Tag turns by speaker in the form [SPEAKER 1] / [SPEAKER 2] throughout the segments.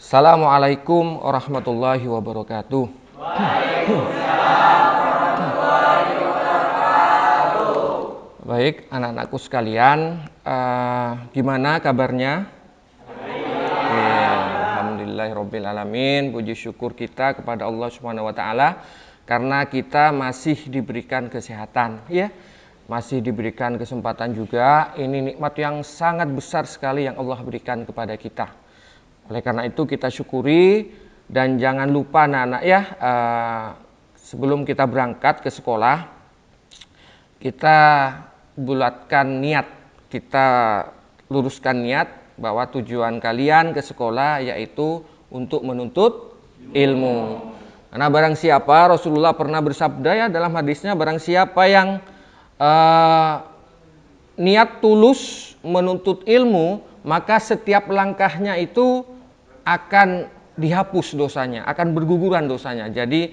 [SPEAKER 1] Assalamualaikum warahmatullahi wabarakatuh. Baik, anak-anakku sekalian, gimana kabarnya? Alhamdulillahirabbil alamin. Puji syukur kita kepada Allah Subhanahu wa taala karena kita masih diberikan kesehatan, ya. Masih diberikan kesempatan juga. Ini nikmat yang sangat besar sekali yang Allah berikan kepada kita. Oleh karena itu kita syukuri dan jangan lupa anak-anak ya, sebelum kita berangkat ke sekolah, kita bulatkan niat, kita luruskan niat bahwa tujuan kalian ke sekolah yaitu untuk menuntut ilmu. Karena barang siapa, Rasulullah pernah bersabda ya dalam hadisnya, barang siapa yang niat tulus menuntut ilmu, maka setiap langkahnya itu akan dihapus dosanya, akan berguguran dosanya. Jadi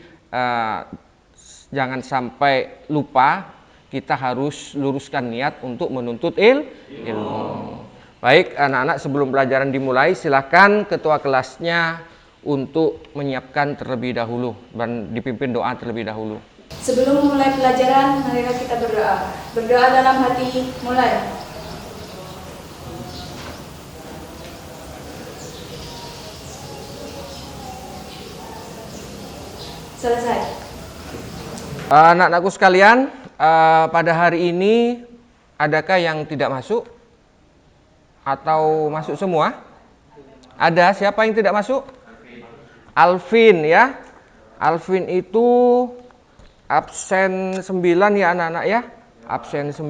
[SPEAKER 1] jangan sampai lupa, kita harus luruskan niat untuk menuntut ilmu. Baik anak-anak, sebelum pelajaran dimulai, silakan ketua kelasnya untuk menyiapkan terlebih dahulu dan dipimpin doa terlebih dahulu.
[SPEAKER 2] Sebelum memulai pelajaran, marilah kita berdoa. Berdoa dalam hati, mulai. Selesai.
[SPEAKER 1] Anak-anakku sekalian, pada hari ini adakah yang tidak masuk? Atau masuk semua? Ada, siapa yang tidak masuk? Alvin ya. Alvin itu absen 9 ya anak-anak ya. Absen 9.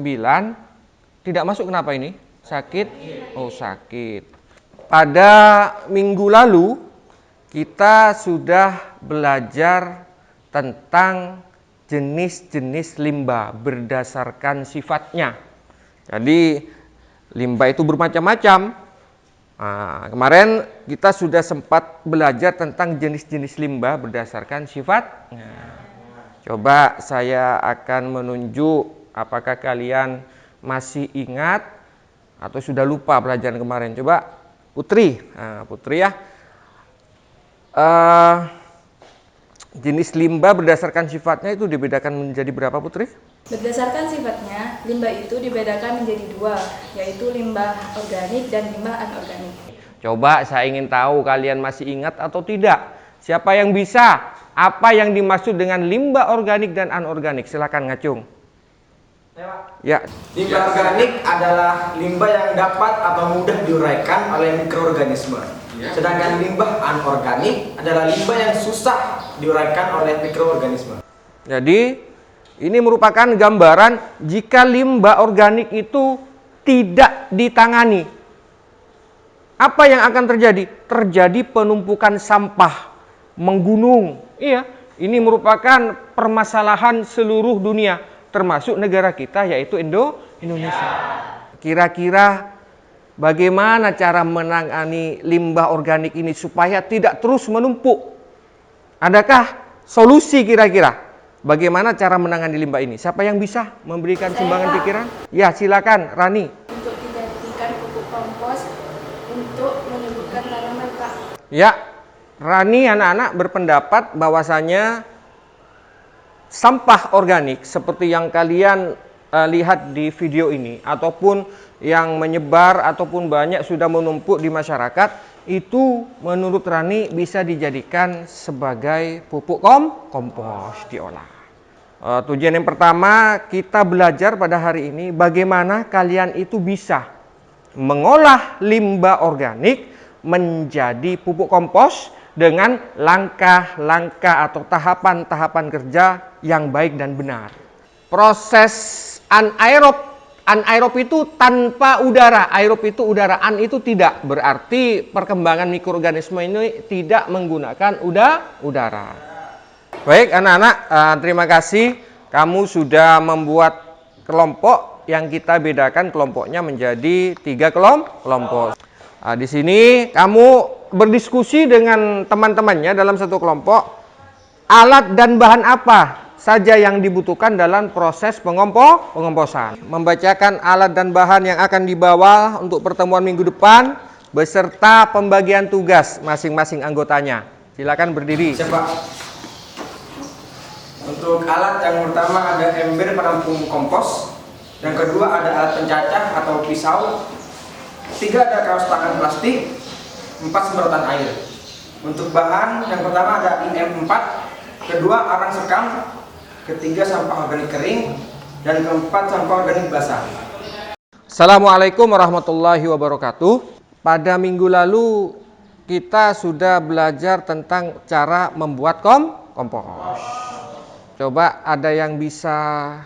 [SPEAKER 1] Tidak masuk kenapa ini? Sakit? Oh, sakit. Pada minggu lalu kita sudah belajar tentang jenis-jenis limbah berdasarkan sifatnya. Jadi limbah itu bermacam-macam. Nah, kemarin kita sudah sempat belajar tentang jenis-jenis limbah berdasarkan sifatnya. Coba saya akan menunjuk apakah kalian masih ingat atau sudah lupa pelajaran kemarin. Coba Putri, Putri ya. Jenis limbah berdasarkan sifatnya itu dibedakan menjadi berapa, Putri?
[SPEAKER 2] Berdasarkan sifatnya, limbah itu dibedakan menjadi dua, yaitu limbah organik dan limbah anorganik.
[SPEAKER 1] Coba saya ingin tahu kalian masih ingat atau tidak. Siapa yang bisa? Apa yang dimaksud dengan limbah organik dan anorganik? Silakan ngacung. Ya.
[SPEAKER 3] Limbah organik adalah limbah yang dapat atau mudah diuraikan oleh mikroorganisme. Sedangkan limbah anorganik adalah limbah yang susah diuraikan oleh mikroorganisme.
[SPEAKER 1] Jadi ini merupakan gambaran jika limbah organik itu tidak ditangani. Apa yang akan terjadi? Terjadi penumpukan sampah, menggunung. Iya, ini merupakan permasalahan seluruh dunia, termasuk negara kita yaitu Indonesia. Kira-kira bagaimana cara menangani limbah organik ini supaya tidak terus menumpuk? Adakah solusi kira-kira? Bagaimana cara menangani limbah ini? Siapa yang bisa memberikan sumbangan pikiran? Ya, silakan, Rani.
[SPEAKER 2] Untuk dijadikan pupuk kompos untuk menyuburkan tanaman, Pak.
[SPEAKER 1] Ya, Rani anak-anak berpendapat bahwasanya sampah organik seperti yang kalian lihat di video ini ataupun yang menyebar ataupun banyak sudah menumpuk di masyarakat, itu menurut Rani bisa dijadikan sebagai pupuk kompos diolah. Tujuan yang pertama kita belajar pada hari ini bagaimana kalian itu bisa mengolah limbah organik menjadi pupuk kompos dengan langkah-langkah atau tahapan-tahapan kerja yang baik dan benar. Proses anaerob itu tanpa udara, aerob itu udara, an itu tidak. Berarti perkembangan mikroorganisme ini tidak menggunakan udara. Baik anak-anak, terima kasih. Kamu sudah membuat kelompok yang kita bedakan kelompoknya menjadi 3 kelompok. Di sini kamu berdiskusi dengan teman-temannya dalam satu kelompok. Alat dan bahan apa saja yang dibutuhkan dalam proses pengomposan. Membacakan alat dan bahan yang akan dibawa untuk pertemuan minggu depan. beserta pembagian tugas masing-masing anggotanya. Silakan berdiri.
[SPEAKER 3] Siap, Pak. Untuk alat yang pertama ada ember penampung kompos, yang kedua ada alat pencacah atau pisau, 3 ada kaos tangan plastik, 4 semprotan air. Untuk bahan yang pertama ada IM4, kedua arang sekam, ketiga sampah organik kering, dan keempat sampah organik basah.
[SPEAKER 1] Assalamualaikum warahmatullahi wabarakatuh. Pada minggu lalu kita sudah belajar tentang cara membuat kompos. Coba ada yang bisa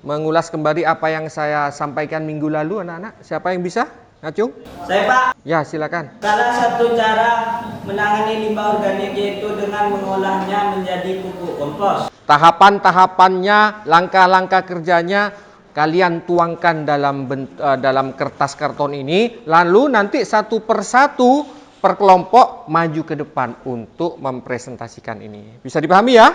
[SPEAKER 1] mengulas kembali apa yang saya sampaikan minggu lalu, anak-anak? Siapa yang bisa? Ngacung?
[SPEAKER 4] Saya, Pak.
[SPEAKER 1] Ya, silakan.
[SPEAKER 4] Salah satu cara menangani limbah organik yaitu dengan mengolahnya menjadi pupuk kompos.
[SPEAKER 1] Tahapan-tahapannya, langkah-langkah kerjanya kalian tuangkan dalam kertas karton ini, lalu nanti satu persatu per kelompok maju ke depan untuk mempresentasikan ini. Bisa dipahami ya?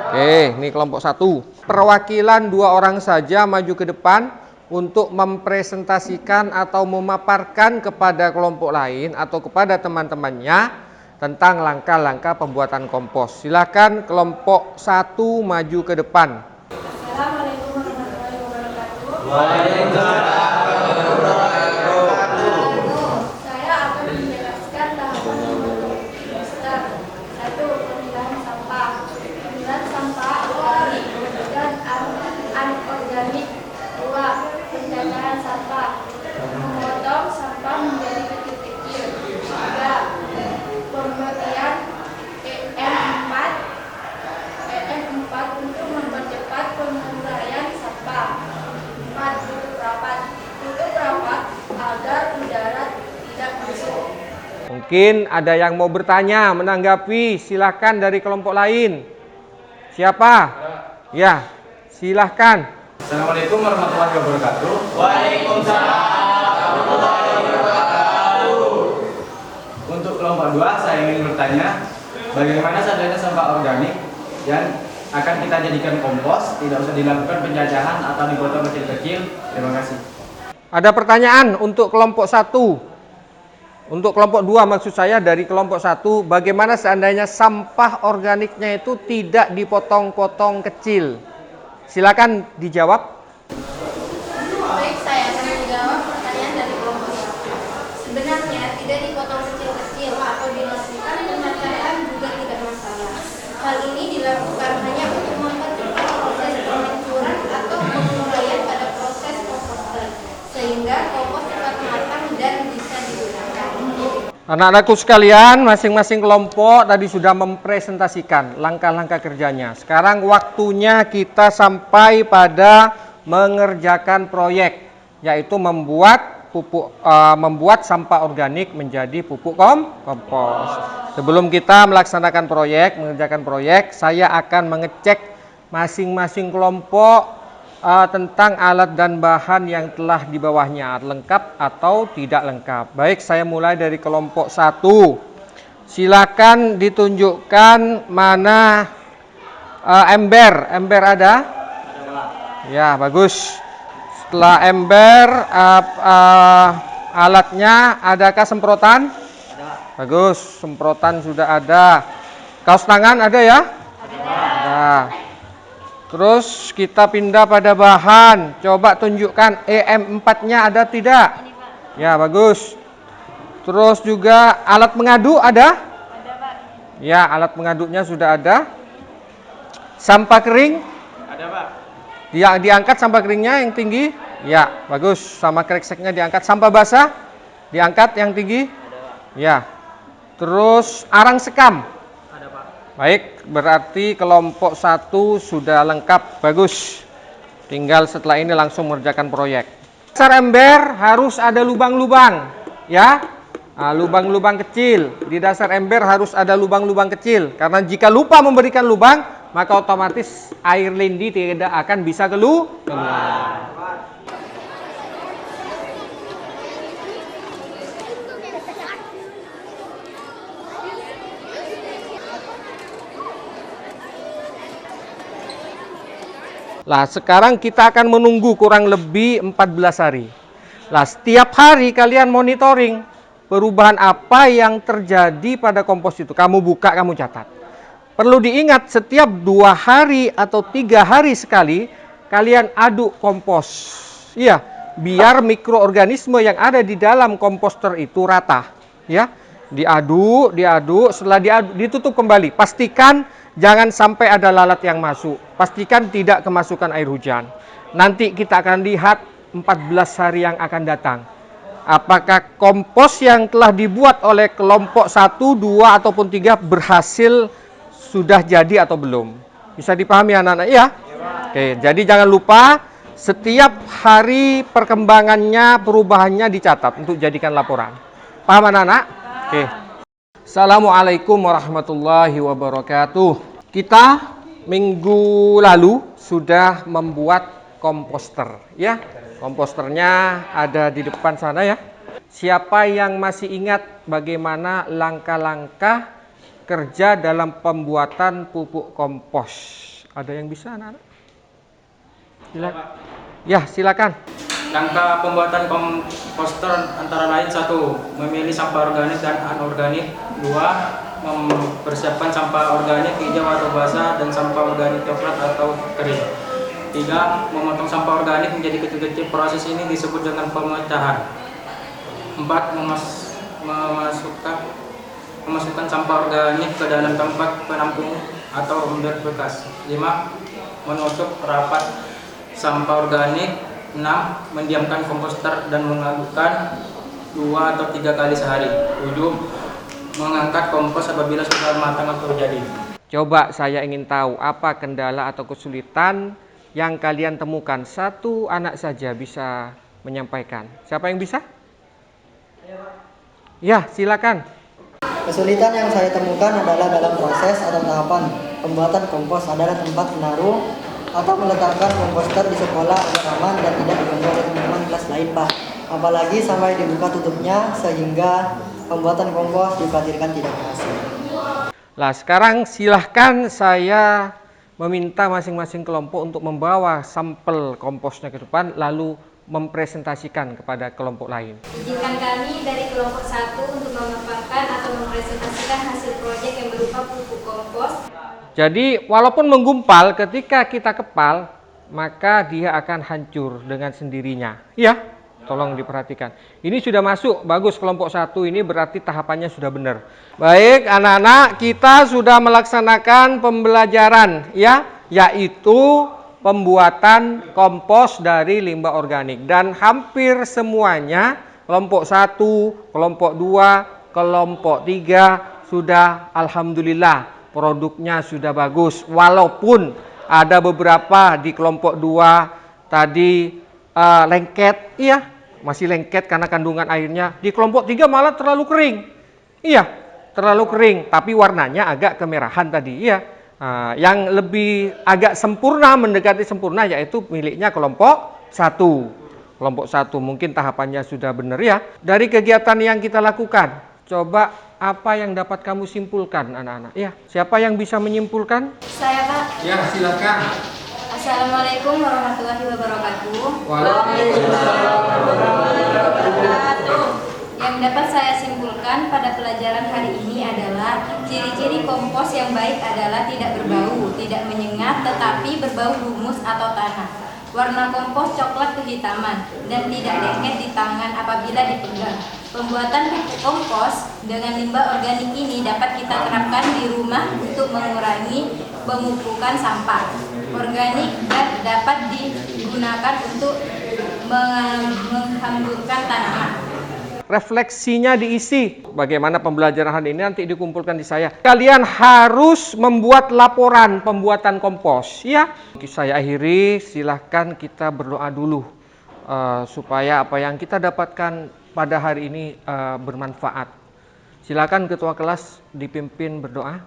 [SPEAKER 1] Oke, ini kelompok 1. Perwakilan 2 orang saja maju ke depan untuk mempresentasikan atau memaparkan kepada kelompok lain atau kepada teman-temannya tentang langkah-langkah pembuatan kompos. Silakan kelompok 1 maju ke depan.
[SPEAKER 2] Assalamualaikum warahmatullahi wabarakatuh.
[SPEAKER 4] Waalaikumsalam warahmatullahi wabarakatuh.
[SPEAKER 2] Saya akan menjelaskan tahapan membentuk poster. 1. Pemilahan sampah. Pemilahan sampah organik dan anorganik. 2. Pencacahan sampah. Memotong sampah menjadi kecil-kecil. 3. Pembagian EM4 untuk mempercepat penguraian sampah. 4. Tutup rapat agar udara tidak masuk.
[SPEAKER 1] Mungkin ada yang mau bertanya, menanggapi, silakan dari kelompok lain. Siapa? Ya, silakan.
[SPEAKER 3] Assalamualaikum warahmatullahi wabarakatuh.
[SPEAKER 4] Waalaikumsalam warahmatullahi wabarakatuh.
[SPEAKER 3] Untuk kelompok 2 saya ingin bertanya, bagaimana seandainya sampah organik yang akan kita jadikan kompos tidak usah dilakukan pencacahan atau dipotong kecil-kecil? Terima kasih.
[SPEAKER 1] Ada pertanyaan untuk kelompok 1. Untuk kelompok 2 maksud saya, dari kelompok 1, bagaimana seandainya sampah organiknya itu tidak dipotong-potong kecil? Silakan dijawab.
[SPEAKER 5] Baik, saya akan menjawab pertanyaan dari kelompok 1. Sebenarnya tidak dipotong kecil-kecil atau dilakukan pencacahan juga tidak masalah. Hal ini dilakukan hanya untuk mempercepat proses penghancuran atau penguraian pada proses komposter, sehingga kompos cepat matang dan bisa digunakan.
[SPEAKER 1] Anak-anakku sekalian, masing-masing kelompok tadi sudah mempresentasikan langkah-langkah kerjanya. Sekarang waktunya kita sampai pada mengerjakan proyek, yaitu membuat sampah organik menjadi pupuk kompos. Sebelum kita melaksanakan mengerjakan proyek, saya akan mengecek masing-masing kelompok tentang alat dan bahan yang telah di bawahnya, lengkap atau tidak lengkap. Baik, saya mulai dari kelompok 1. Silakan ditunjukkan mana ember. Ember ada? Ya, bagus. Setelah ember, alatnya adakah semprotan? Bagus, semprotan sudah ada. Kaos tangan ada ya? Ada. Terus kita pindah pada bahan. Coba tunjukkan EM4-nya ada tidak? Ya, bagus. Terus juga alat mengadu ada?
[SPEAKER 2] Ada, Pak.
[SPEAKER 1] Ya, alat pengadunya sudah ada. Sampah kering?
[SPEAKER 3] Ada, Pak.
[SPEAKER 1] Diangkat sampah keringnya yang tinggi? Ya, bagus. Sama krekseknya diangkat. Sampah basah? Diangkat yang tinggi? Ya. Terus arang sekam?
[SPEAKER 3] Ada, Pak.
[SPEAKER 1] Baik, berarti kelompok 1 sudah lengkap. Bagus. Tinggal setelah ini langsung mengerjakan proyek. Dasar ember harus ada lubang-lubang, ya. Lubang-lubang kecil. Di dasar ember harus ada lubang-lubang kecil. Karena jika lupa memberikan lubang, maka otomatis air lindi tidak akan bisa keluar. Lah, sekarang kita akan menunggu kurang lebih 14 hari. Lah, setiap hari kalian monitoring. perubahan apa yang terjadi pada kompos itu. Kamu buka, kamu catat. Perlu diingat, setiap 2 hari atau 3 hari sekali kalian aduk kompos. Iya, biar mikroorganisme yang ada di dalam komposter itu rata. Ya, diaduk, setelah diaduk, ditutup kembali. Pastikan jangan sampai ada lalat yang masuk. Pastikan tidak kemasukan air hujan. Nanti kita akan lihat 14 hari yang akan datang. Apakah kompos yang telah dibuat oleh kelompok 1, 2, ataupun 3 berhasil sudah jadi atau belum. Bisa dipahami anak-anak ya? Oke, jadi jangan lupa setiap hari perkembangannya, perubahannya dicatat untuk jadikan laporan. Paham anak-anak? Oke. Assalamualaikum warahmatullahi wabarakatuh. Kita minggu lalu sudah membuat komposter ya. Komposternya ada di depan sana ya. Siapa yang masih ingat bagaimana langkah-langkah kerja dalam pembuatan pupuk kompos? Ada yang bisa anak-anak? Silakan. Ya, silakan.
[SPEAKER 6] Langkah pembuatan komposter antara lain 1. Memilih sampah organik dan anorganik. 2. Mempersiapkan sampah organik hijau atau basah dan sampah organik coklat atau kering. 3. Memotong sampah organik menjadi kecil-kecil. Proses ini disebut dengan pemecahan. 4. Memasukkan sampah organik ke dalam tempat penampung atau ember bekas. 5. Menutup rapat sampah organik. 6. Mendiamkan komposter dan mengadukkan 2 atau 3 kali sehari. 7. Mengangkat kompos apabila sudah matang atau jadi.
[SPEAKER 1] Coba saya ingin tahu apa kendala atau kesulitan yang kalian temukan. 1 anak saja bisa menyampaikan. Siapa yang bisa? Ya, silakan.
[SPEAKER 7] Kesulitan yang saya temukan adalah dalam proses atau tahapan pembuatan kompos adalah tempat menaruh atau meletakkan komposter di sekolah agar aman dan tidak diganggu oleh teman-teman kelas lain, Pak. Apalagi sampai dibuka tutupnya sehingga pembuatan kompos dikhawatirkan tidak berhasil.
[SPEAKER 1] Lah, sekarang silahkan saya meminta masing-masing kelompok untuk membawa sampel komposnya ke depan lalu mempresentasikan kepada kelompok lain.
[SPEAKER 5] Izinkan kami dari kelompok 1 untuk memaparkan atau mempresentasikan hasil proyek yang berupa pupuk kompos.
[SPEAKER 1] Jadi walaupun menggumpal, ketika kita kepal maka dia akan hancur dengan sendirinya. Ya, tolong diperhatikan. Ini sudah masuk, bagus kelompok 1 ini berarti tahapannya sudah benar. Baik anak-anak, kita sudah melaksanakan pembelajaran ya, yaitu pembuatan kompos dari limbah organik. Dan hampir semuanya kelompok 1, kelompok 2, kelompok 3 sudah alhamdulillah produknya sudah bagus. Walaupun ada beberapa di kelompok 2 tadi lengket, iya masih lengket karena kandungan airnya. Di kelompok 3 malah terlalu kering. Iya, terlalu kering, tapi warnanya agak kemerahan tadi. Iya. Yang lebih agak sempurna, mendekati sempurna yaitu miliknya kelompok 1. Kelompok 1 mungkin tahapannya sudah benar ya. Dari kegiatan yang kita lakukan, coba apa yang dapat kamu simpulkan anak-anak? Ya, siapa yang bisa menyimpulkan?
[SPEAKER 5] Saya, Pak.
[SPEAKER 1] Ya, silakan.
[SPEAKER 5] Assalamualaikum warahmatullahi wabarakatuh. Yang dapat saya simpulkan pada pelajaran hari ini adalah ciri-ciri kompos yang baik adalah tidak berbau, tidak menyengat, tetapi berbau humus atau tanah. Warna kompos coklat kehitaman dan tidak lengket di tangan apabila dipegang. Pembuatan pupuk kompos dengan limbah organik ini dapat kita terapkan di rumah untuk mengurangi pemupukan sampah organik dan dapat digunakan untuk menghamburkan tanaman.
[SPEAKER 1] Refleksinya diisi. Bagaimana pembelajaran hari ini nanti dikumpulkan di saya. Kalian harus membuat laporan pembuatan kompos. Ya. Saya akhiri, silahkan kita berdoa dulu. Supaya apa yang kita dapatkan pada hari ini bermanfaat. Silakan ketua kelas dipimpin berdoa.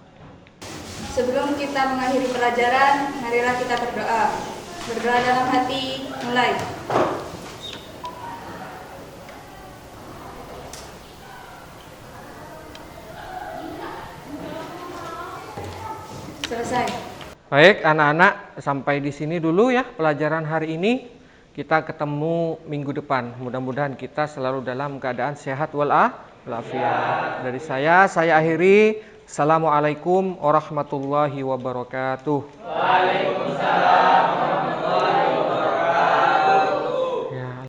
[SPEAKER 2] Sebelum kita mengakhiri pelajaran, marilah kita berdoa. Berdoa dalam hati, mulai. Selesai.
[SPEAKER 1] Baik, anak-anak, sampai di sini dulu ya pelajaran hari ini. Kita ketemu minggu depan. Mudah-mudahan kita selalu dalam keadaan sehat walafiat. walafiat. Dari saya akhiri. Assalamualaikum warahmatullahi wabarakatuh.
[SPEAKER 8] Waalaikumsalam.